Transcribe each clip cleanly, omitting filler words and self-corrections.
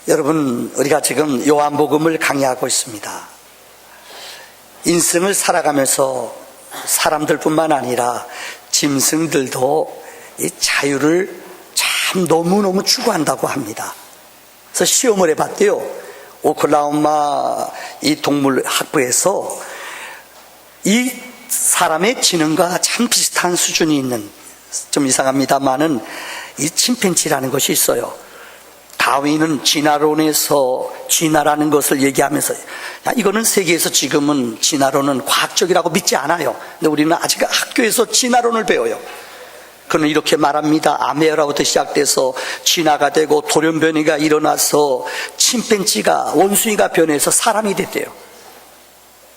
여러분, 우리가 지금 요한복음을 강의하고 있습니다. 인생을 살아가면서 사람들뿐만 아니라 짐승들도 이 자유를 참 너무너무 추구한다고 합니다. 그래서 시험을 해봤대요. 오클라호마 이 동물학부에서 이 사람의 지능과 참 비슷한 수준이 있는, 좀 이상합니다만은 이 침팬지라는 것이 있어요. 다윈은 진화론에서 진화라는 것을 얘기하면서, 야, 이거는 세계에서 지금은 진화론은 과학적이라고 믿지 않아요. 근데 우리는 아직 학교에서 진화론을 배워요. 그는 이렇게 말합니다. 아메어라부터 시작돼서 진화가 되고 돌연변이가 일어나서 침팬지가, 원숭이가 변해서 사람이 됐대요.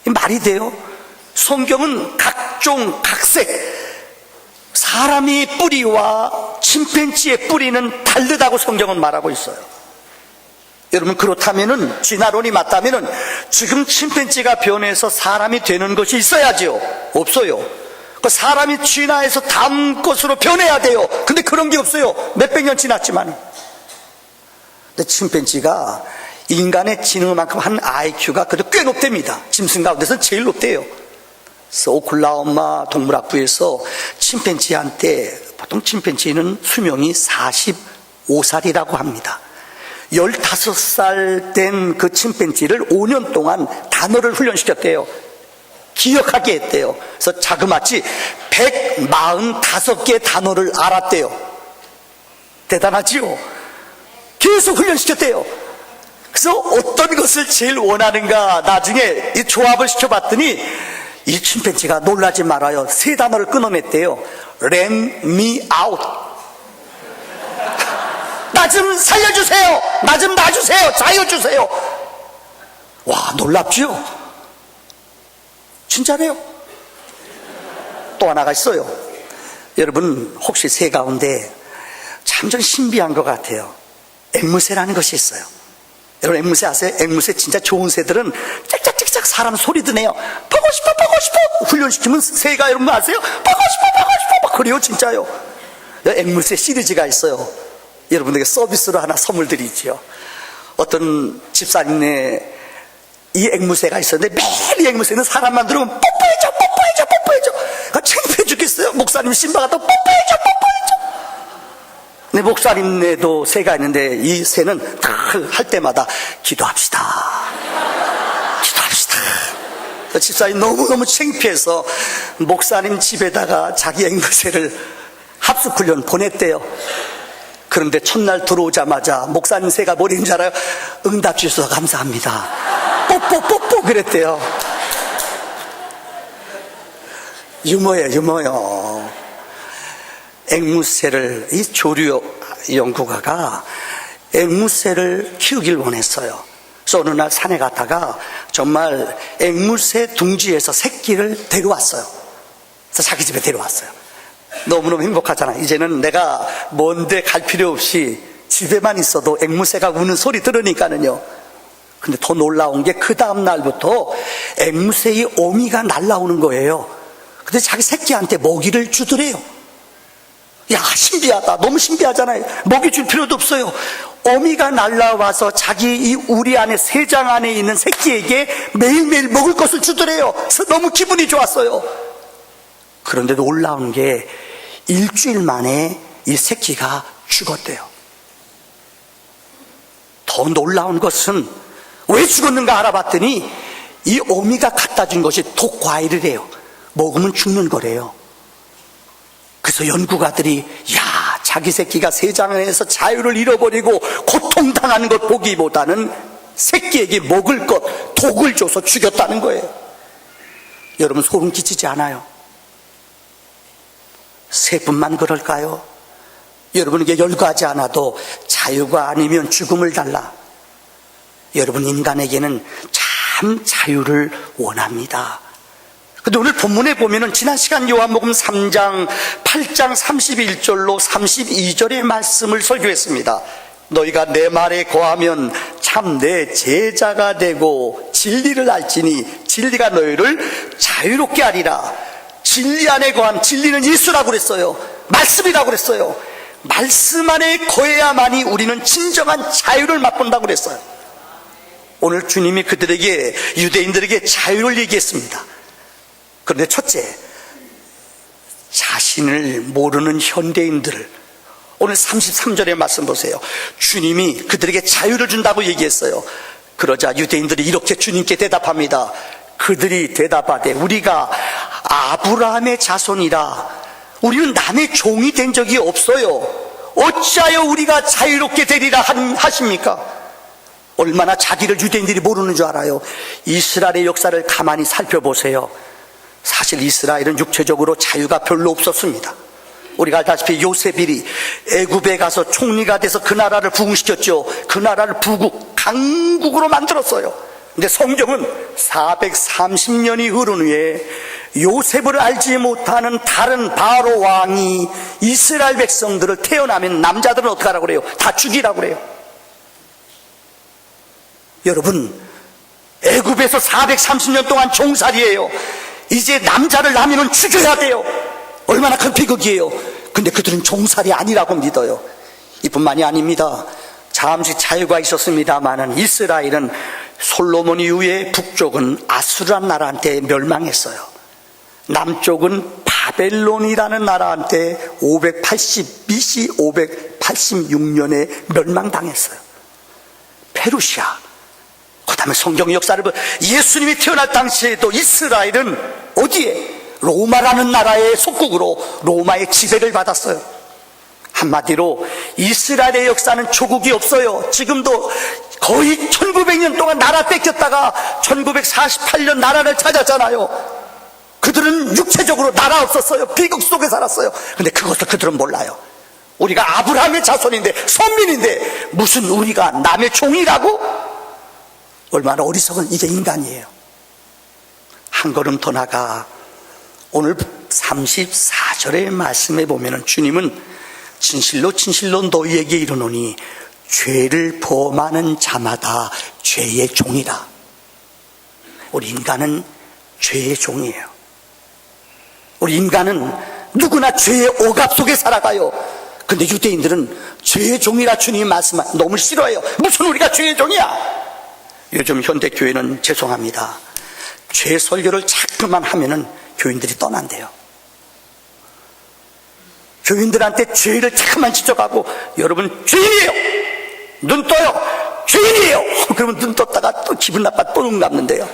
말이 돼요? 성경은 각종 각색, 사람의 뿌리와 침팬지의 뿌리는 다르다고 성경은 말하고 있어요. 여러분, 그렇다면은, 진화론이 맞다면은 지금 침팬지가 변해서 사람이 되는 것이 있어야지요. 없어요. 그 사람이 진화해서 다음 것으로 변해야 돼요. 근데 그런 게 없어요. 몇백 년 지났지만. 근데 침팬지가 인간의 지능만큼 한 IQ가 그래도 꽤 높답니다. 짐승 가운데서 제일 높대요. 그래서 오클라호마 동물학부에서 침팬지한테, 보통 침팬지는 수명이 45살이라고 합니다. 15살 된 그 침팬지를 5년 동안 단어를 훈련시켰대요. 기억하게 했대요. 그래서 자그마치 145개의 단어를 알았대요. 대단하지요? 계속 훈련시켰대요. 그래서 어떤 것을 제일 원하는가, 나중에 이 조합을 시켜봤더니 이 침팬지가 놀라지 말아요. 세 단어를 끊어냈대요. Let me out. 나 좀 살려주세요. 나 좀 놔주세요. 자유 주세요. 와, 놀랍죠? 진짜래요. 또 하나가 있어요. 여러분, 혹시 새 가운데 참 좀 신비한 것 같아요. 앵무새라는 것이 있어요. 여러분, 앵무새 아세요? 앵무새 진짜 좋은 새들은 짹짹짹짹 사람 소리도 내요. 보고 싶어 보고 싶어. 훈련시키면 새가, 여러분 아세요? 보고 싶어 보고 싶어. 막 그래요, 진짜요. 앵무새 시리즈가 있어요. 여러분에게 서비스로 하나 선물 드리지요. 어떤 집사님네 이 앵무새가 있었는데 매일 이 앵무새는 사람만 들으면 뽀뽀해줘 뽀뽀해줘 뽀뽀해줘. 그러니까 창피해 죽겠어요. 목사님 신바가 또 뽀뽀해줘 뽀뽀해줘. 내 목사님네도 새가 있는데 이 새는 다 할 때마다 기도합시다. 기도합시다. 집사님 너무너무 창피해서 목사님 집에다가 자기 앵무새를 합숙훈련 보냈대요. 그런데 첫날 들어오자마자 목사님 새가 뭘 했는지 알아요? 응답 주셔서 감사합니다. 뽀뽀뽀뽀 그랬대요. 유머예요, 유머요. 앵무새를, 이 조류 연구가가 앵무새를 키우길 원했어요. 그래서 어느 날 산에 갔다가 정말 앵무새 둥지에서 새끼를 데려왔어요. 그래서 자기 집에 데려왔어요. 너무너무 행복하잖아요. 이제는 내가 먼데 갈 필요 없이 집에만 있어도 앵무새가 우는 소리 들으니까는요. 근데 더 놀라운 게 그 다음 날부터 앵무새의 어미가 날라오는 거예요. 근데 자기 새끼한테 먹이를 주더래요. 야, 신비하다. 너무 신비하잖아요. 먹이 줄 필요도 없어요. 어미가 날라와서 자기 이 우리 안에, 새장 안에 있는 새끼에게 매일매일 먹을 것을 주더래요. 그래서 너무 기분이 좋았어요. 그런데 놀라운 게 일주일 만에 이 새끼가 죽었대요. 더 놀라운 것은 왜 죽었는가 알아봤더니 이 어미가 갖다 준 것이 독과일이래요. 먹으면 죽는 거래요. 그래서 연구가들이, 야, 자기 새끼가 세장 안에서 자유를 잃어버리고 고통당하는 것 보기보다는 새끼에게 먹을 것, 독을 줘서 죽였다는 거예요. 여러분, 소름 끼치지 않아요? 새뿐만 그럴까요? 여러분에게 열거하지 않아도 자유가 아니면 죽음을 달라. 여러분, 인간에게는 참 자유를 원합니다. 근데 오늘 본문에 보면은 지난 시간 요한복음 3장 8장 31절로 32절의 말씀을 설교했습니다. 너희가 내 말에 거하면 참 내 제자가 되고 진리를 알지니 진리가 너희를 자유롭게 하리라. 진리 안에 거함, 진리는 예수라고 그랬어요. 말씀이라고 그랬어요. 말씀 안에 거해야만이 우리는 진정한 자유를 맛본다고 그랬어요. 오늘 주님이 그들에게, 유대인들에게 자유를 얘기했습니다. 그런데 첫째, 자신을 모르는 현대인들을, 오늘 33절의 말씀 보세요. 주님이 그들에게 자유를 준다고 얘기했어요. 그러자 유대인들이 이렇게 주님께 대답합니다. 그들이 대답하되 우리가 아브라함의 자손이라 우리는 남의 종이 된 적이 없어요. 어찌하여 우리가 자유롭게 되리라 하십니까? 얼마나 자기를 유대인들이 모르는 줄 알아요. 이스라엘의 역사를 가만히 살펴보세요. 사실 이스라엘은 육체적으로 자유가 별로 없었습니다. 우리가 알다시피 요셉이 애굽에 가서 총리가 돼서 그 나라를 부흥시켰죠. 그 나라를 부국, 강국으로 만들었어요. 근데 성경은 430년이 흐른 후에 요셉을 알지 못하는 다른 바로 왕이 이스라엘 백성들을, 태어나면 남자들은 어떻게 하라고 그래요? 다 죽이라고 그래요. 여러분, 애굽에서 430년 동안 종살이에요. 이제 남자를 낳으면 죽여야 돼요. 얼마나 큰 비극이에요. 근데 그들은 종살이 아니라고 믿어요. 이뿐만이 아닙니다. 잠시 자유가 있었습니다마는 이스라엘은 솔로몬 이후에 북쪽은 아수르란 나라한테 멸망했어요. 남쪽은 바벨론이라는 나라한테 580 BC 586년에 멸망당했어요. 페르시아. 그 다음에 성경의 역사를 보면 예수님이 태어날 당시에도 이스라엘은 어디에? 로마라는 나라의 속국으로 로마의 지배를 받았어요. 한마디로 이스라엘의 역사는 조국이 없어요. 지금도 거의 1900년 동안 나라 뺏겼다가 1948년 나라를 찾았잖아요. 그들은 육체적으로 나라 없었어요. 비극 속에 살았어요. 근데 그것을 그들은 몰라요. 우리가 아브라함의 자손인데, 선민인데 무슨 우리가 남의 종이라고? 얼마나 어리석은, 이게 인간이에요. 한 걸음 더 나가 오늘 34절의 말씀에 보면은 주님은 진실로 진실로 너희에게 이르노니 죄를 범하는 자마다 죄의 종이라. 우리 인간은 죄의 종이에요. 우리 인간은 누구나 죄의 억압 속에 살아가요. 근데 유대인들은 죄의 종이라 주님이 말씀하시면 너무 싫어해요. 무슨 우리가 죄의 종이야? 요즘 현대교회는 죄송합니다, 죄 설교를 자꾸만 하면은 교인들이 떠난대요. 교인들한테 죄를 자꾸만 지적하고, 여러분 죄인이에요, 눈 떠요, 죄인이에요. 그러면 눈 떴다가 또 기분 나빠 또 눈 감는데요.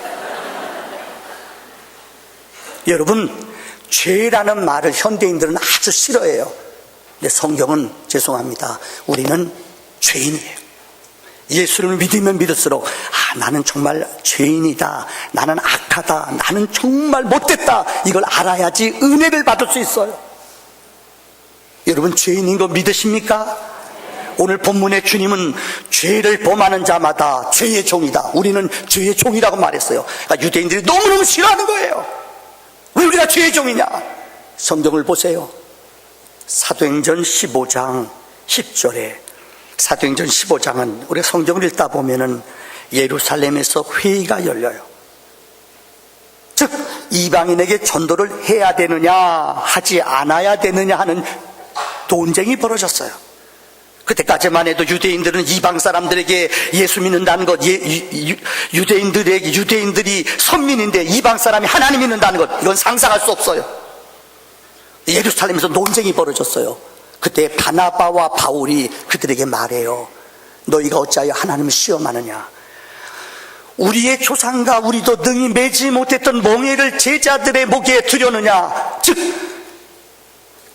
여러분, 죄라는 말을 현대인들은 아주 싫어해요. 근데 성경은 죄송합니다, 우리는 죄인이에요. 예수를 믿으면 믿을수록 나는 정말 죄인이다, 나는 악하다, 나는 정말 못됐다, 이걸 알아야지 은혜를 받을 수 있어요. 여러분, 죄인인 거 믿으십니까? 오늘 본문의 주님은 죄를 범하는 자마다 죄의 종이다, 우리는 죄의 종이라고 말했어요. 그러니까 유대인들이 너무너무 싫어하는 거예요. 왜 우리가 죄의 종이냐? 성경을 보세요. 사도행전 15장 10절에, 사도행전 15장은 우리가 성경을 읽다 보면은 예루살렘에서 회의가 열려요. 즉 이방인에게 전도를 해야 되느냐 하지 않아야 되느냐 하는 논쟁이 벌어졌어요. 그때까지만 해도 유대인들은 이방 사람들에게 예수 믿는다는 것, 유대인들이 선민인데 이방 사람이 하나님 믿는다는 것, 이건 상상할 수 없어요. 예루살렘에서 논쟁이 벌어졌어요. 그때 바나바와 바울이 그들에게 말해요. 너희가 어찌하여 하나님을 시험하느냐? 우리의 조상과 우리도 능히 매지 못했던 멍에를 제자들의 목에 두려느냐? 즉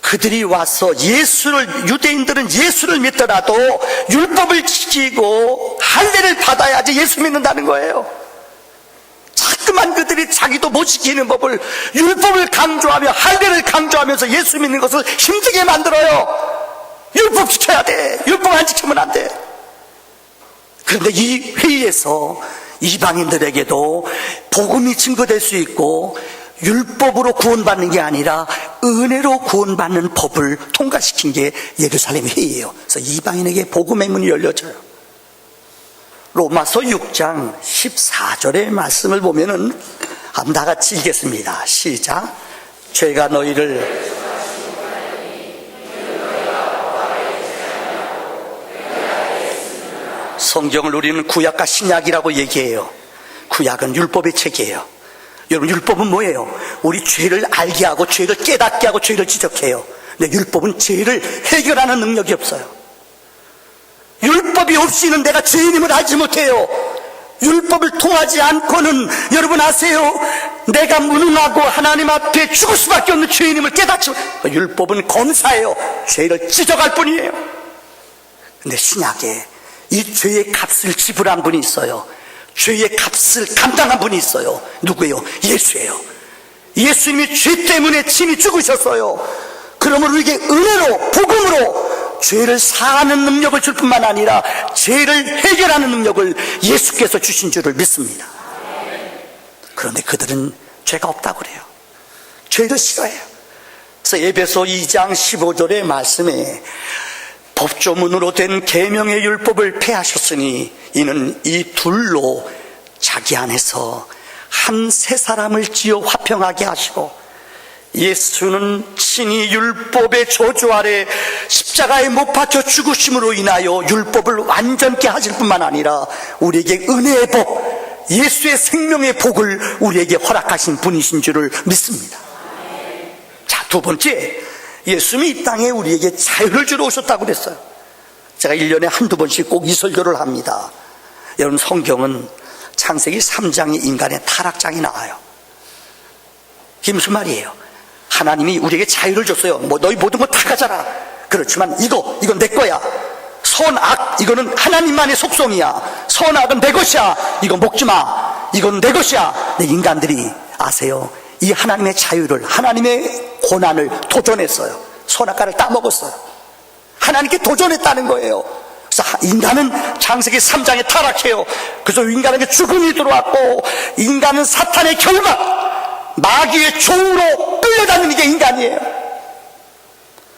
그들이 와서 유대인들은 예수를 믿더라도 율법을 지키고 할례를 받아야지 예수 믿는다는 거예요. 자꾸만 그들이 자기도 못 지키는 법을, 율법을 강조하며 할례를 강조하면서 예수 믿는 것을 힘들게 만들어요. 율법 지켜야 돼, 율법 안 지키면 안 돼. 그런데 이 회의에서 이방인들에게도 복음이 증거될 수 있고 율법으로 구원받는 게 아니라 은혜로 구원받는 법을 통과시킨 게 예루살렘 회의예요. 그래서 이방인에게 복음의 문이 열려져요. 로마서 6장 14절의 말씀을 보면은 한번 다 같이 읽겠습니다. 시작. 죄가 너희를 성경을 우리는 구약과 신약이라고 얘기해요. 구약은 율법의 책이에요. 여러분, 율법은 뭐예요? 우리 죄를 알게 하고 죄를 깨닫게 하고 죄를 지적해요. 근데 율법은 죄를 해결하는 능력이 없어요. 율법이 없이는 내가 죄인임을 알지 못해요. 율법을 통하지 않고는 여러분 아세요? 내가 무능하고 하나님 앞에 죽을 수밖에 없는 죄인임을 깨닫지 못해요. 율법은 검사예요. 죄를 지적할 뿐이에요. 근데 신약에 이 죄의 값을 지불한 분이 있어요. 죄의 값을 감당한 분이 있어요. 누구예요? 예수예요. 예수님이 죄 때문에 친히 죽으셨어요. 그러므로 우리에게 은혜로, 복음으로 죄를 사하는 능력을 줄 뿐만 아니라 죄를 해결하는 능력을 예수께서 주신 줄을 믿습니다. 그런데 그들은 죄가 없다고 그래요. 죄를 싫어해요. 그래서 에베소 2장 15절의 말씀에 법조문으로 된 계명의 율법을 폐하셨으니 이는 이 둘로 자기 안에서 한 새 사람을 지어 화평하게 하시고, 예수는 친히 율법의 저주 아래 십자가에 못 박혀 죽으심으로 인하여 율법을 완전케 하실 뿐만 아니라 우리에게 은혜의 복, 예수의 생명의 복을 우리에게 허락하신 분이신 줄을 믿습니다. 자, 두 번째, 예수님이 이 땅에 우리에게 자유를 주러 오셨다고 그랬어요. 제가 1년에 한두 번씩 꼭 이 설교를 합니다. 여러분, 성경은 창세기 3장에 인간의 타락장이 나와요. 이게 무슨 말이에요? 하나님이 우리에게 자유를 줬어요. 뭐 너희 모든 거 다 가져라. 그렇지만 이건 내 거야. 선악, 이거는 하나님만의 속성이야. 선악은 내 것이야. 이거 먹지 마. 이건 내 것이야. 근데 인간들이 아세요? 이 하나님의 자유를, 하나님의 고난을 도전했어요. 선악과를 따먹었어요. 하나님께 도전했다는 거예요. 그래서 인간은 창세기 3장에 타락해요. 그래서 인간에게 죽음이 들어왔고, 인간은 사탄의 결박, 마귀의 종으로 끌려다니는 게 인간이에요.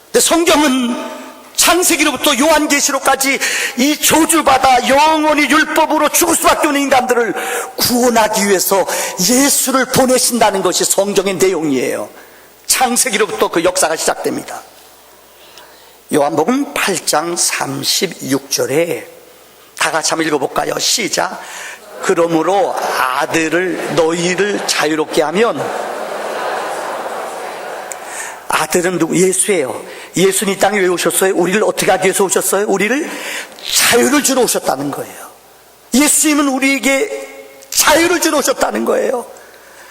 근데 성경은 창세기로부터 요한계시록까지 이 저주받아 영원히 율법으로 죽을 수밖에 없는 인간들을 구원하기 위해서 예수를 보내신다는 것이 성경의 내용이에요. 창세기로부터 그 역사가 시작됩니다. 요한복음 8장 36절에 다 같이 한번 읽어볼까요? 시작. 그러므로 아들을 너희를 자유롭게 하면, 아들은 누구? 예수예요. 예수는 이 땅에 왜 오셨어요? 우리를 어떻게 하기 위해서 오셨어요? 우리를 자유를 주러 오셨다는 거예요. 예수님은 우리에게 자유를 주러 오셨다는 거예요.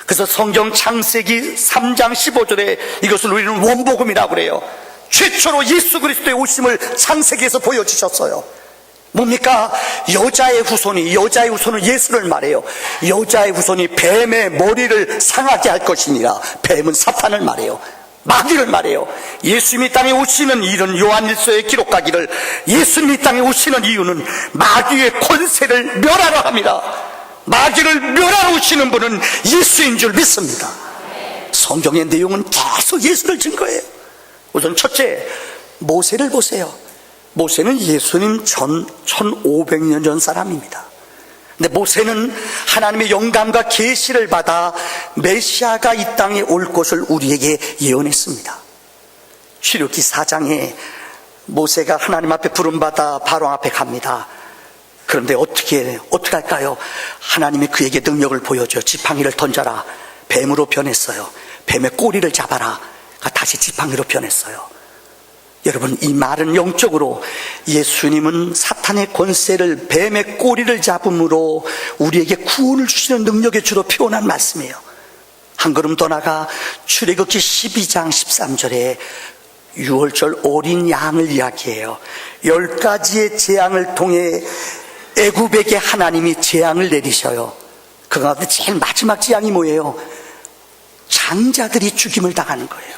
그래서 성경 창세기 3장 15절에 이것을 우리는 원복음이라고 그래요. 최초로 예수 그리스도의 오심을 창세기에서 보여주셨어요. 뭡니까? 여자의 후손은 예수를 말해요. 여자의 후손이 뱀의 머리를 상하게 할 것이니라. 뱀은 사탄을 말해요. 마귀를 말해요. 예수님이 땅에 오시는 일은 요한일서에 기록하기를, 예수님이 땅에 오시는 이유는 마귀의 권세를 멸하러 합니다. 마귀를 멸하러 오시는 분은 예수인 줄 믿습니다. 성경의 내용은 계속 예수를 증거해요. 우선 첫째, 모세를 보세요. 모세는 예수님 전 1500년 전 사람입니다. 근데 모세는 하나님의 영감과 계시를 받아 메시아가 이 땅에 올 것을 우리에게 예언했습니다. 출애굽기 4장에 모세가 하나님 앞에 부름받아 바로 앞에 갑니다. 그런데 어떻게 할까요? 하나님이 그에게 능력을 보여줘요. 지팡이를 던져라. 뱀으로 변했어요. 뱀의 꼬리를 잡아라. 다시 지팡이로 변했어요. 여러분, 이 말은 영적으로 예수님은 사탄의 권세를, 뱀의 꼬리를 잡음으로 우리에게 구원을 주시는 능력의 주로 표현한 말씀이에요. 한 걸음 더 나가 출애굽기 12장 13절에 유월절 어린 양을 이야기해요. 10가지의 재앙을 통해 애굽에게 하나님이 재앙을 내리셔요. 그 가운데 제일 마지막 재앙이 뭐예요? 장자들이 죽임을 당하는 거예요.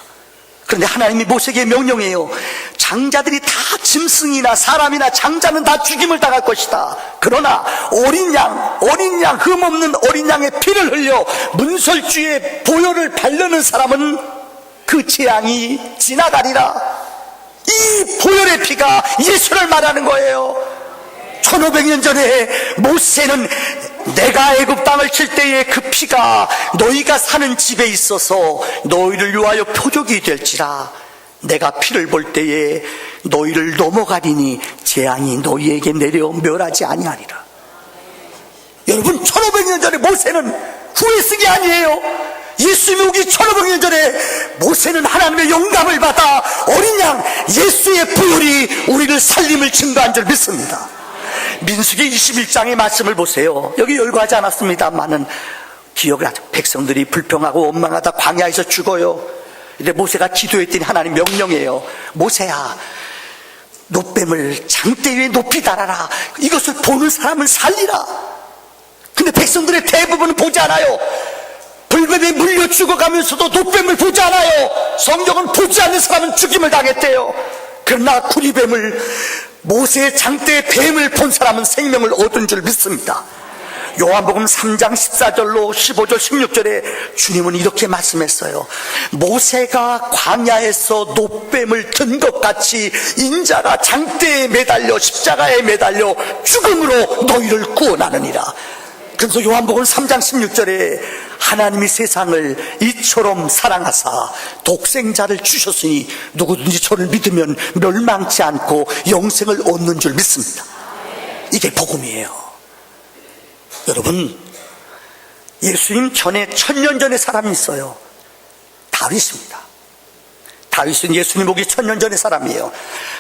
그런데 하나님이 모세에게 명령해요. 장자들이 다 짐승이나 사람이나 장자는 다 죽임을 당할 것이다. 그러나 어린 양, 흠없는 어린 양의 피를 흘려 문설주의 보혈을 바르는 사람은 그 재앙이 지나가리라. 이 보혈의 피가 예수를 말하는 거예요. 1500년 전에 모세는 내가 애굽 땅을 칠 때에 그 피가 너희가 사는 집에 있어서 너희를 위하여 표적이 될지라. 내가 피를 볼 때에 너희를 넘어가리니 재앙이 너희에게 내려 멸하지 아니하리라. 여러분, 1500년 전에 모세는 후회쓰기 아니에요. 예수님이 오기 1500년 전에 모세는 하나님의 영감을 받아 어린 양 예수의 부활이 우리를 살림을 증거한 줄 믿습니다. 민수기 21장의 말씀을 보세요. 여기 열거하지 않았습니다만은 기억을 하죠. 백성들이 불평하고 원망하다 광야에서 죽어요. 근데 모세가 기도했더니 하나님 명령해요. 모세야, 놋뱀을 장대 위에 높이 달아라. 이것을 보는 사람은 살리라. 근데 백성들의 대부분은 보지 않아요. 불뱀에 물려 죽어가면서도 놋뱀을 보지 않아요. 성경은 보지 않는 사람은 죽임을 당했대요. 그러나 구리뱀을, 모세의 장대의 뱀을 본 사람은 생명을 얻은 줄 믿습니다. 요한복음 3장 14절로 15절 16절에 주님은 이렇게 말씀했어요. 모세가 광야에서 놋뱀을 든 것 같이 인자가 장대에 매달려 십자가에 매달려 죽음으로 너희를 구원하느니라. 그래서 요한복음 3장 16절에 하나님이 세상을 이처럼 사랑하사 독생자를 주셨으니 누구든지 저를 믿으면 멸망치 않고 영생을 얻는 줄 믿습니다. 이게 복음이에요. 여러분, 예수님 전에 1000년 전에 사람이 있어요. 다윗입니다. 다윗은 예수님 오기 1000년 전의 사람이에요.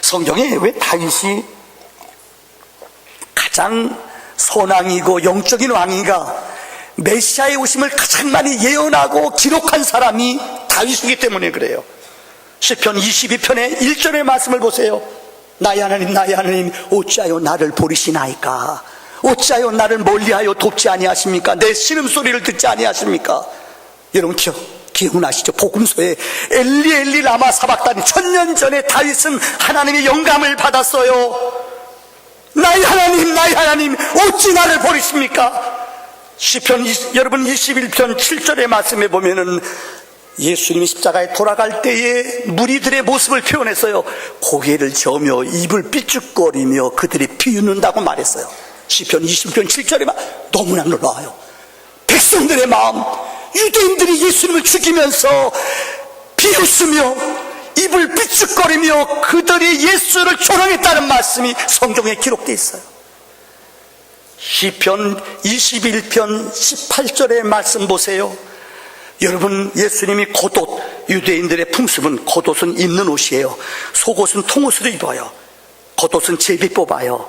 성경에 왜 다윗이 가장 선왕이고 영적인 왕인가? 메시아의 오심을 가장 많이 예언하고 기록한 사람이 다윗이기 때문에 그래요. 시편 22편의 1절의 말씀을 보세요. 나의 하나님, 나의 하나님, 어찌하여 나를 버리시나이까? 어찌하여 나를 멀리하여 돕지 아니하십니까? 내 신음소리를 듣지 아니하십니까? 여러분 기억나시죠? 복음서에 엘리 엘리 라마 사박다니, 1000년 전에 다윗은 하나님의 영감을 받았어요. 나의 하나님, 나의 하나님, 어찌 나를 버리십니까? 시편 여러분 21편 7절의 말씀에 보면은 예수님이 십자가에 돌아갈 때에 무리들의 모습을 표현했어요. 고개를 저으며 입을 삐죽거리며 그들이 비웃는다고 말했어요. 시편 20편 7절에 너무나 놀라워요. 백성들의 마음, 유대인들이 예수님을 죽이면서 비웃으며 입을 삐죽거리며 그들이 예수를 조롱했다는 말씀이 성경에 기록되어 있어요. 시편 21편 18절의 말씀 보세요. 여러분, 예수님이 겉옷, 유대인들의 품습은 겉옷은 입는 옷이에요. 속옷은 통옷으로 입어요. 겉옷은 제비 뽑아요.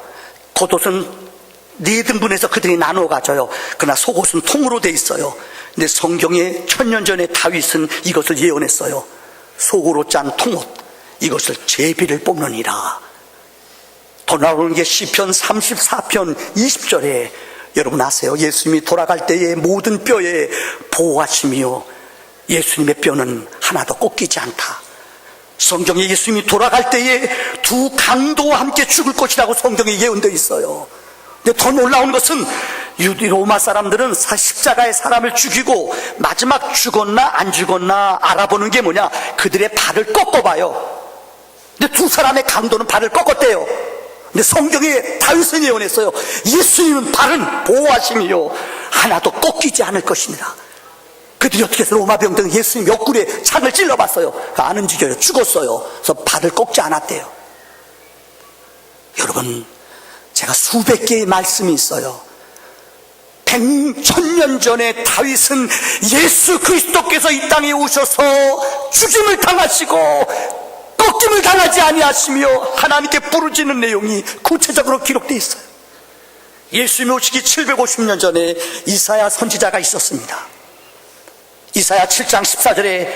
겉옷은 네 등분해서 그들이 나누어 가져요. 그러나 속옷은 통으로 돼 있어요. 근데 성경에 1000년 전에 다윗은 이것을 예언했어요. 속으로 짠 통옷, 이것을 제비를 뽑느니라. 더 나오는 게 시편 34편 20절에 여러분 아세요? 예수님이 돌아갈 때에 모든 뼈에 보호하시며 예수님의 뼈는 하나도 꺾이지 않다. 성경에 예수님이 돌아갈 때에 두 강도와 함께 죽을 것이라고 성경에 예언되어 있어요. 근데 더 놀라운 것은 로마 사람들은 십자가에 사람을 죽이고 마지막 죽었나 안 죽었나 알아보는 게 뭐냐? 그들의 발을 꺾어봐요. 근데 두 사람의 강도는 발을 꺾었대요. 근데 성경에 다윗은 예언했어요. 예수님은 발은 보호하시며 하나도 꺾이지 않을 것이니라. 그들이 어떻게 해서 로마 병등 예수님 옆구리에 창을 찔러봤어요. 안 움직여요. 죽었어요. 그래서 발을 꺾지 않았대요. 여러분, 제가 수백 개의 말씀이 있어요. 1000년 전에 다윗은 예수 그리스도께서 이 땅에 오셔서 죽임을 당하시고 꺾임을 당하지 아니하시며 하나님께 부르짖는 내용이 구체적으로 기록되어 있어요. 예수님이 오시기 750년 전에 이사야 선지자가 있었습니다. 이사야 7장 14절에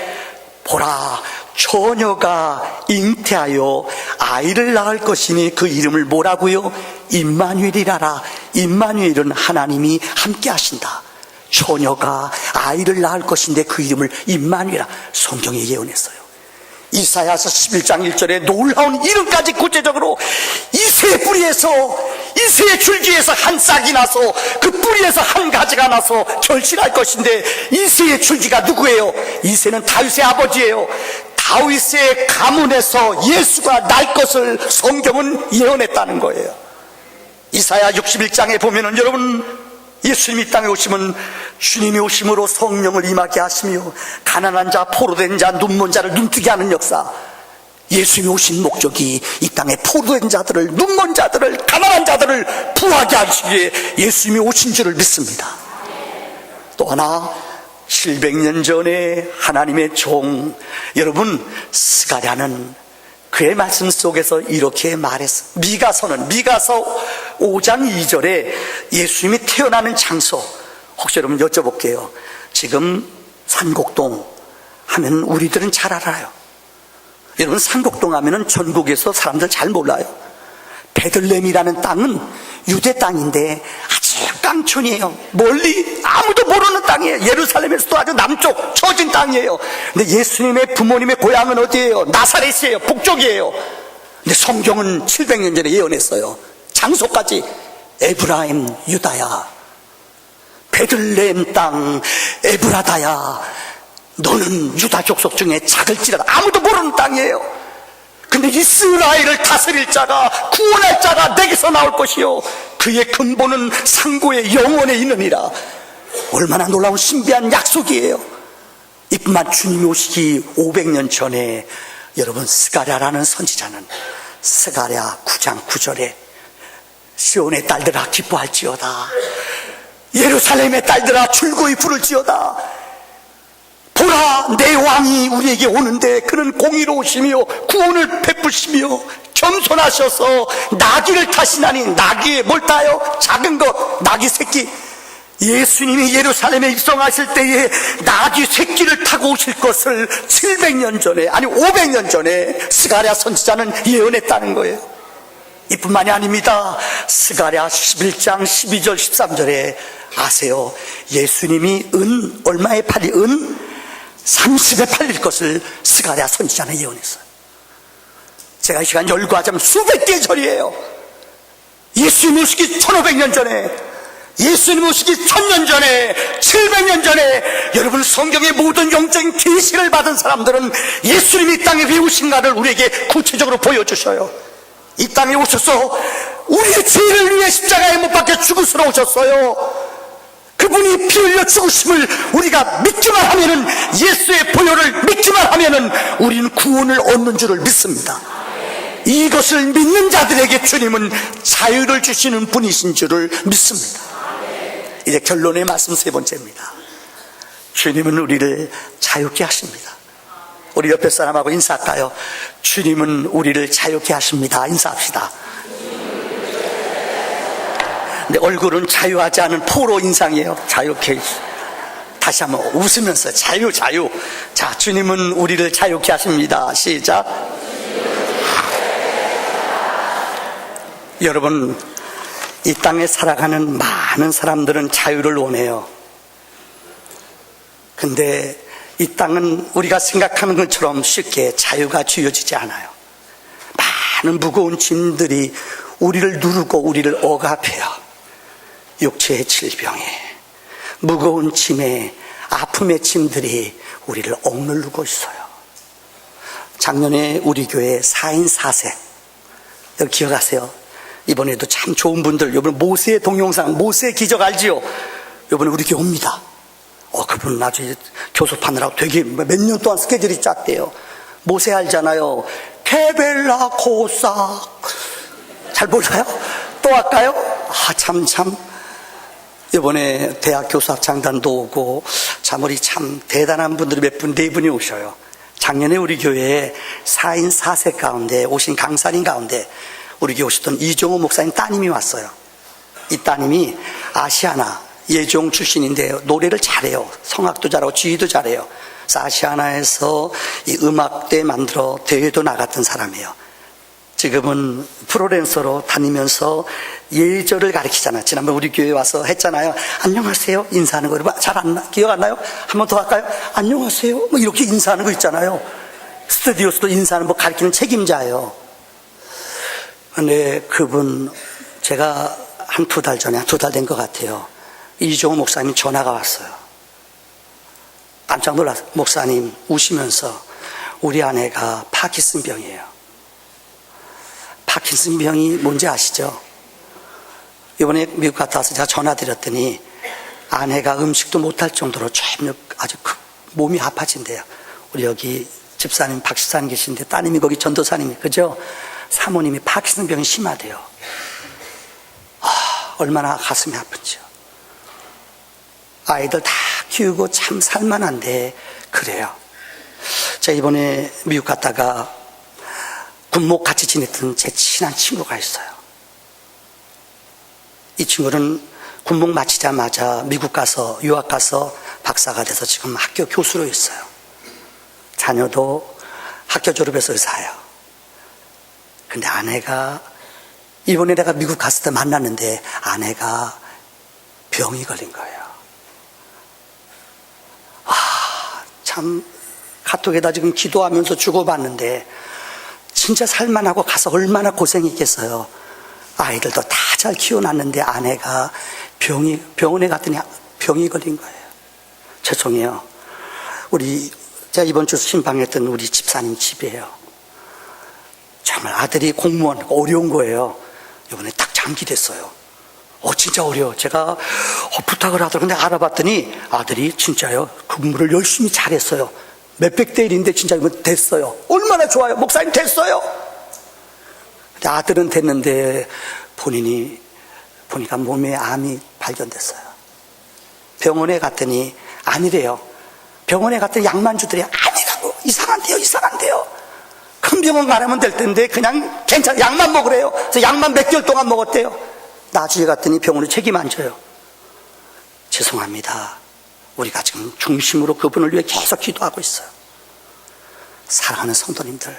보라, 처녀가 잉태하여 아이를 낳을 것이니 그 이름을 뭐라고요? 임마누엘이라라. 임마누엘은 하나님이 함께 하신다. 처녀가 아이를 낳을 것인데 그 이름을 임마누엘이라 성경에 예언했어요. 이사야서 11장 1절에 놀라운 이름까지 구체적으로 이새의 뿌리에서, 이새의 줄기에서 한 싹이 나서 그 뿌리에서 한 가지가 나서 결실할 것인데, 이새의 줄기가 누구예요? 이새는 다윗의 아버지예요. 다윗의 가문에서 예수가 날 것을 성경은 예언했다는 거예요. 이사야 61장에 보면은 여러분, 예수님이 이 땅에 오시면 주님이 오심으로 성령을 임하게 하시며 가난한 자, 포로된 자, 눈먼 자를 눈뜨게 하는 역사, 예수님이 오신 목적이 이 땅에 포로된 자들을, 눈먼 자들을, 가난한 자들을 부하게 하시기에 예수님이 오신 줄을 믿습니다. 또 하나, 700년 전에 하나님의 종, 여러분, 스가랴는 그의 말씀 속에서 이렇게 말했어. 미가서 5장 2절에 예수님이 태어나는 장소, 혹시 여러분 여쭤볼게요. 지금 산곡동 하면 우리들은 잘 알아요. 여러분, 산곡동 하면은 전국에서 사람들 잘 몰라요. 베들레헴이라는 땅은 유대 땅인데 아주 깡촌이에요. 멀리 아무도 모르는 땅이에요. 예루살렘에서도 아주 남쪽 처진 땅이에요. 근데 예수님의 부모님의 고향은 어디예요? 나사렛이에요. 북쪽이에요. 근데 성경은 700년 전에 예언했어요. 장소까지. 에브라임 유다야, 베들레헴 땅 에브라다야, 너는 유다 족속 중에 작을지라도 아무도 모르는 땅이에요. 근데 이스라엘을 다스릴 자가, 구원할 자가 내게서 나올 것이요 그의 근본은 상고의 영원에 있느니라. 얼마나 놀라운 신비한 약속이에요. 이뿐만 주님이 오시기 500년 전에 여러분, 스가랴라는 선지자는 스가랴 9장 9절에 시온의 딸들아 기뻐할지어다, 예루살렘의 딸들아 줄거이 부를지어다. 보라, 내 왕이 우리에게 오는데 그는 공의로우시며 구원을 베푸시며 겸손하셔서 나귀를 타시나니. 나귀에 뭘 타요? 작은 것, 나귀 새끼. 예수님이 예루살렘에 입성하실 때에 나귀 새끼를 타고 오실 것을 700년 전에, 아니 500년 전에 스가랴 선지자는 예언했다는 거예요. 이뿐만이 아닙니다. 스가랴 11장 12절 13절에 아세요? 예수님이 은 얼마에 팔리? 은 30에 팔릴 것을 스가랴 선지자는 예언했어요. 제가 이 시간 열거하자면 수백 개의 절이에요. 예수님 오시기 1500년 전에, 예수님 오시기 1000년 전에, 700년 전에, 여러분, 성경의 모든 영적인 계시를 받은 사람들은 예수님이 이 땅에 왜 오신가를 우리에게 구체적으로 보여주셔요. 이 땅에 오셔서 우리의 죄를 위해 십자가에 못 박혀 죽으시러 오셨어요. 그분이 피 흘려 죽으심을 우리가 믿기만 하면은, 예수의 보혈을 믿기만 하면은 우리는 구원을 얻는 줄을 믿습니다. 이것을 믿는 자들에게 주님은 자유를 주시는 분이신 줄을 믿습니다. 이제 결론의 말씀 세 번째입니다. 주님은 우리를 자유케 하십니다. 우리 옆에 사람하고 인사할까요? 주님은 우리를 자유케 하십니다. 인사합시다. 근데 얼굴은 자유하지 않은 포로 인상이에요. 자유케. 다시 한번 웃으면서 자유. 자, 주님은 우리를 자유케 하십니다. 시작. 여러분, 이 땅에 살아가는 많은 사람들은 자유를 원해요. 근데 이 땅은 우리가 생각하는 것처럼 쉽게 자유가 주어지지 않아요. 많은 무거운 짐들이 우리를 누르고 우리를 억압해요. 육체의 질병에, 무거운 짐에, 아픔의 짐들이 우리를 억누르고 있어요. 작년에 우리 교회 4인 4색, 여기 기억하세요? 이번에도 참 좋은 분들, 이번에 모세의 동영상, 모세의 기적 알지요? 이번에 우리 교회 옵니다. 그분 나중에 교섭하느라고 되게 몇 년 동안 스케줄이 짰대요. 모세 알잖아요. 케벨라 고사. 잘 몰라요? 또 할까요? 참. 이번에 대학 교수합창단도 오고, 참 우리 참 대단한 분들이 몇 분, 4분이 오셔요. 작년에 우리 교회에 4인 4색 가운데 오신 강사님 가운데 우리 교회 오셨던 이종호 목사님 따님이 왔어요. 이 따님이 아시아나 예종 출신인데 노래를 잘해요. 성악도 잘하고 지휘도 잘해요. 그래서 아시아나에서 이 음악대 만들어 대회도 나갔던 사람이에요. 지금은 프로랜서로 다니면서 예절을 가르치잖아요. 지난번 우리 교회에 와서 했잖아요. 안녕하세요 인사하는 거 여러분 잘 기억 안 나요? 한 번 더 할까요? 안녕하세요 뭐 이렇게 인사하는 거 있잖아요. 스튜디오에서도 인사하는 거 가르치는 책임자예요. 근데 그분 제가 한 2달 전에, 2달 된 것 같아요. 이종호 목사님 전화가 왔어요. 깜짝 놀랐어요. 목사님 우시면서 우리 아내가 파킨슨병이에요. 파킨슨병이 뭔지 아시죠? 이번에 미국 갔다 와서 제가 전화 드렸더니 아내가 음식도 못할 정도로 아주 몸이 아파진대요. 우리 여기 집사님, 박 집사님 계신데 따님이 거기 전도사님이, 그죠? 사모님이 파킨슨 병이 심하대요. 얼마나 가슴이 아픈지요. 아이들 다 키우고 참 살만한데 그래요. 제가 이번에 미국 갔다가 군목 같이 지냈던 제 친한 친구가 있어요. 이 친구는 군목 마치자마자 미국 가서 유학 가서 박사가 돼서 지금 학교 교수로 있어요. 자녀도 학교 졸업해서 의사예요. 근데 아내가, 이번에 내가 미국 갔을 때 만났는데 아내가 병이 걸린 거예요. 참 카톡에다 지금 기도하면서 주고받는데 진짜 살만하고 가서 얼마나 고생했겠어요. 아이들도 다 잘 키워놨는데 아내가 병원에 갔더니 병이 걸린 거예요. 죄송해요. 제가 이번 주 신방했던 우리 집사님 집이에요. 정말 아들이 공무원, 어려운 거예요. 이번에 딱 장기됐어요. 진짜 어려워. 제가 부탁을 하더라고요. 근데 알아봤더니 아들이 진짜요, 근무를 열심히 잘했어요. 몇백 대 1인데 진짜 이번 됐어요. 얼마나 좋아요. 목사님 됐어요. 근데 아들은 됐는데 본인이 보니까 몸에 암이 발견됐어요. 병원에 갔더니 아니래요. 병원에 갔더니 약만 주더래요. 아니라고. 이상한데요. 큰 병원 가려면 될 텐데 그냥 괜찮아. 약만 먹으래요. 그래서 약만 몇 개월 동안 먹었대요. 나중에 갔더니 병원에 책임 안 져요. 죄송합니다. 우리가 지금 중심으로 그분을 위해 계속 기도하고 있어요. 사랑하는 성도님들,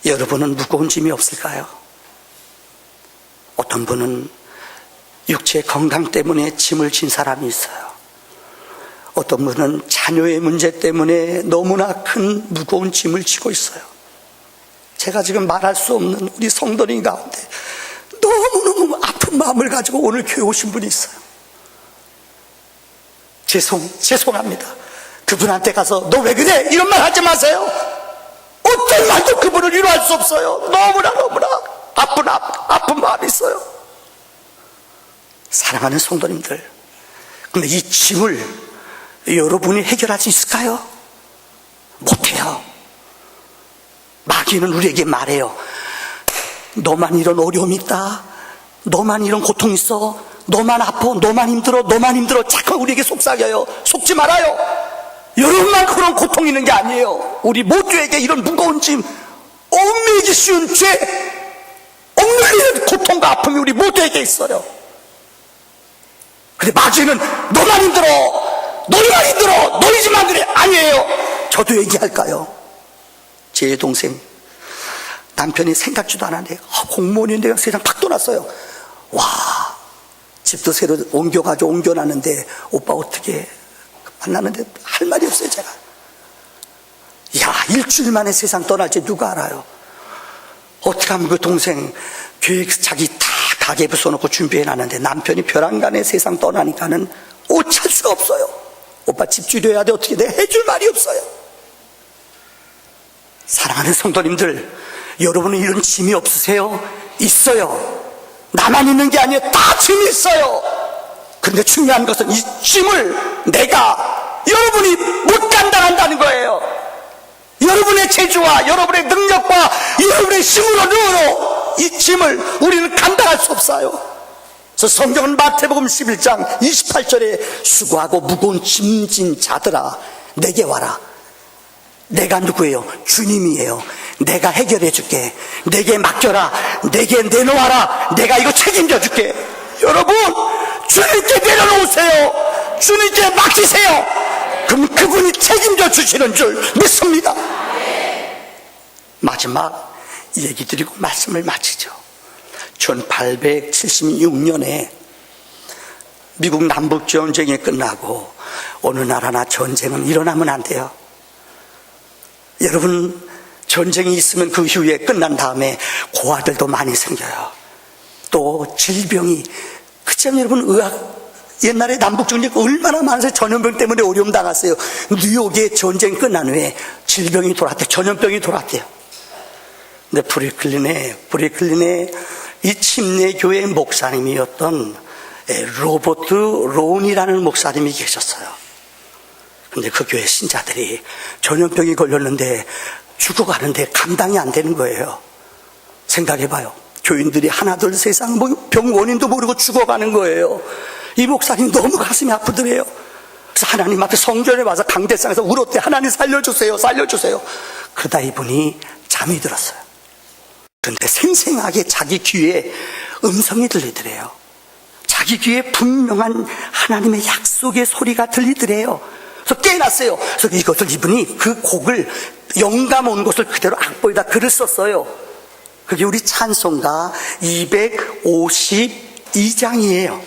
여러분은 무거운 짐이 없을까요? 어떤 분은 육체 건강 때문에 짐을 진 사람이 있어요. 어떤 분은 자녀의 문제 때문에 너무나 큰 무거운 짐을 지고 있어요. 제가 지금 말할 수 없는 우리 성도님 가운데 너무너무 아픈 마음을 가지고 오늘 교회 오신 분이 있어요. 죄송합니다. 그분한테 가서 너 왜 그래? 이런 말 하지 마세요. 어떤 말도 그분을 위로할 수 없어요. 너무나 아픈 마음이 있어요. 사랑하는 성도님들, 근데 이 짐을 여러분이 해결할 수 있을까요? 못해요. 마귀는 우리에게 말해요. 너만 이런 어려움이 있다. 너만 이런 고통이 있어. 너만 아파. 너만 힘들어. 자꾸 우리에게 속삭여요. 속지 말아요. 여러분만 그런 고통이 있는 게 아니에요. 우리 모두에게 이런 무거운 짐, 얽매이기 쉬운 죄, 억눌리는 고통과 아픔이 우리 모두에게 있어요. 근데 마귀는 너만 힘들어. 너희지만 그래. 아니에요. 저도 얘기할까요? 제 동생 남편이 생각지도 않았는데 공무원인데 세상 팍 떠났어요. 와, 집도 새로 옮겨놨는데 오빠 어떻게 만나는데 할 말이 없어요. 제가 일주일 만에 세상 떠날지 누가 알아요. 어떻게 하면 그 동생 자기 다 가게 부숴놓고 준비해놨는데 남편이 벼랑간에 세상 떠나니까는 오찰 수가 없어요. 오빠 집 줄여야 돼. 어떻게 돼? 해줄 말이 없어요. 사랑하는 성도님들, 여러분은 이런 짐이 없으세요? 있어요. 나만 있는 게 아니에요. 다 짐이 있어요. 그런데 중요한 것은 이 짐을 여러분이 못 감당한다는 거예요. 여러분의 재주와 여러분의 능력과 여러분의 힘으로 이 짐을 우리는 감당할 수 없어요. 그래서 성경은 마태복음 11장 28절에 수고하고 무거운 짐진 자들아 내게 와라. 내가 누구예요? 주님이에요. 내가 해결해 줄게. 내게 맡겨라. 내게 내놓아라. 내가 이거 책임져 줄게. 여러분, 주님께 내려놓으세요. 주님께 맡기세요. 그럼 그분이 책임져 주시는 줄 믿습니다. 마지막 얘기 드리고 말씀을 마치죠. 1876년에 미국 남북전쟁이 끝나고 어느 나라나 전쟁은 일어나면 안 돼요. 여러분, 전쟁이 있으면 그 후에 끝난 다음에 고아들도 많이 생겨요. 또 질병이, 그치만 여러분, 옛날에 남북전쟁 얼마나 많아서 전염병 때문에 어려움 당했어요. 뉴욕에 전쟁 끝난 후에 질병이 돌았대요. 전염병이 돌았대요. 근데 브루클린에 이 침례교회 목사님이었던 로버트 론이라는 목사님이 계셨어요. 근데 그 교회 신자들이 전염병이 걸렸는데 죽어가는데 감당이 안 되는 거예요. 생각해봐요. 교인들이 하나둘 세상 병 원인도 모르고 죽어가는 거예요. 이 목사님 너무 가슴이 아프더래요. 그래서 하나님 앞에 성전에 와서 강대상에서 울었대. 하나님 살려주세요, 살려주세요. 그러다 이분이 잠이 들었어요. 그런데 생생하게 자기 귀에 음성이 들리더래요. 자기 귀에 분명한 하나님의 약속의 소리가 들리더래요. 그래서 깨어났어요. 그래서 이것을 이분이 그 곡을 영감 온 것을 그대로 악보에다 글을 썼어요. 그게 우리 찬송가 252장이에요.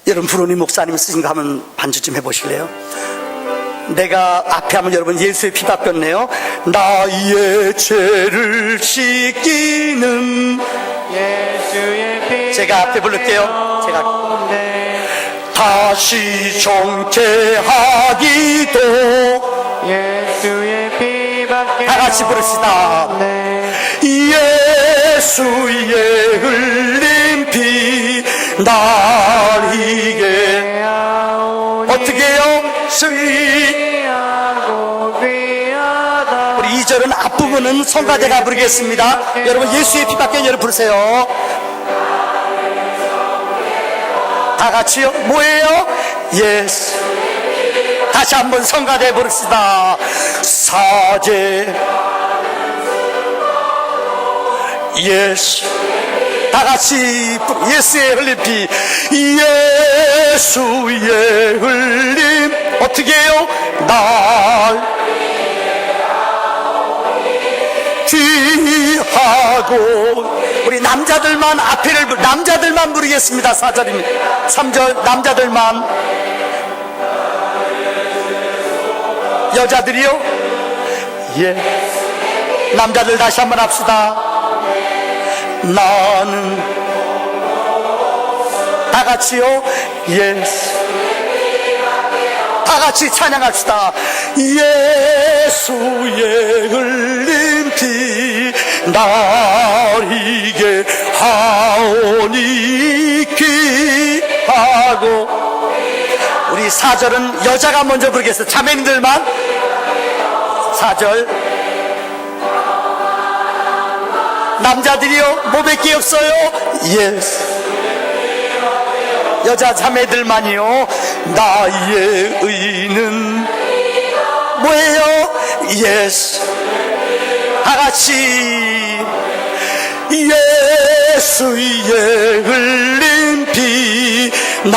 여러분 부르니 목사님 쓰신 거 한번 반주 좀 해보실래요? 내가 앞에 하면 여러분 예수의 피 바뀌었네요. 나의 죄를 씻기는 예수의 피 제가 앞에 부를게요. 제가 다시 정죄하기도 예수의 피밖에 다 같이 부릅시다. 예수의 흘린 피 날 이게 어떻게 해요? 우리 2절은 앞부분은 성가대가 부르겠습니다. 여러분 예수의 피밖에 여러분 부르세요. 다 같이요. 뭐예요? 예수. 다시 한번 성가대 부릅시다. 사제 예수. 다 같이 예수의 흘린 피 예수의 흘림 어떻게 해요? 날 귀하고 우리 남자들만 앞에를 남자들만 부르겠습니다. 4절입니다. 3절 남자들만 여자들이요? 예. 남자들 다시 한번 합시다. 나는 다 같이요. 예수. 다 같이 찬양합시다. 예수의 흘린 피 나에게 하오니 귀하고 우리 4절은 여자가 먼저 부르겠어요. 자매님들만 4절 남자들이요? 뭐 몇 개 없어요? 예수. 여자 자매들만이요. 나의 의는 뭐예요? 예수. 다 같이 예수의 흘린 피 날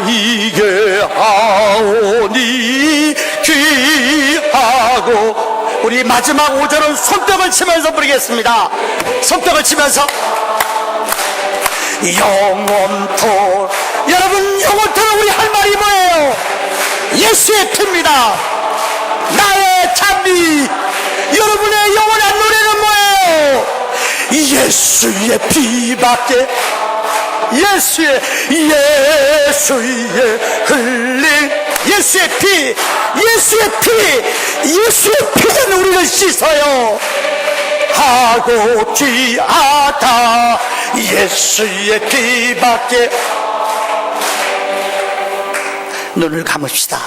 이게 하오니 귀하고 우리 마지막 5절은 손뼉을 치면서 부르겠습니다. 손뼉을 치면서 영원토록 여러분 영원토록 우리 할 말이 뭐예요? 예수의 피입니다. 나의 찬미 여러분의 영원한 노래는 뭐예요? 예수의 피밖에 예수의 흘린 예수의 피 예수의 피는 우리를 씻어요. 하고 귀하다 예수의 피밖에 눈을 감읍시다.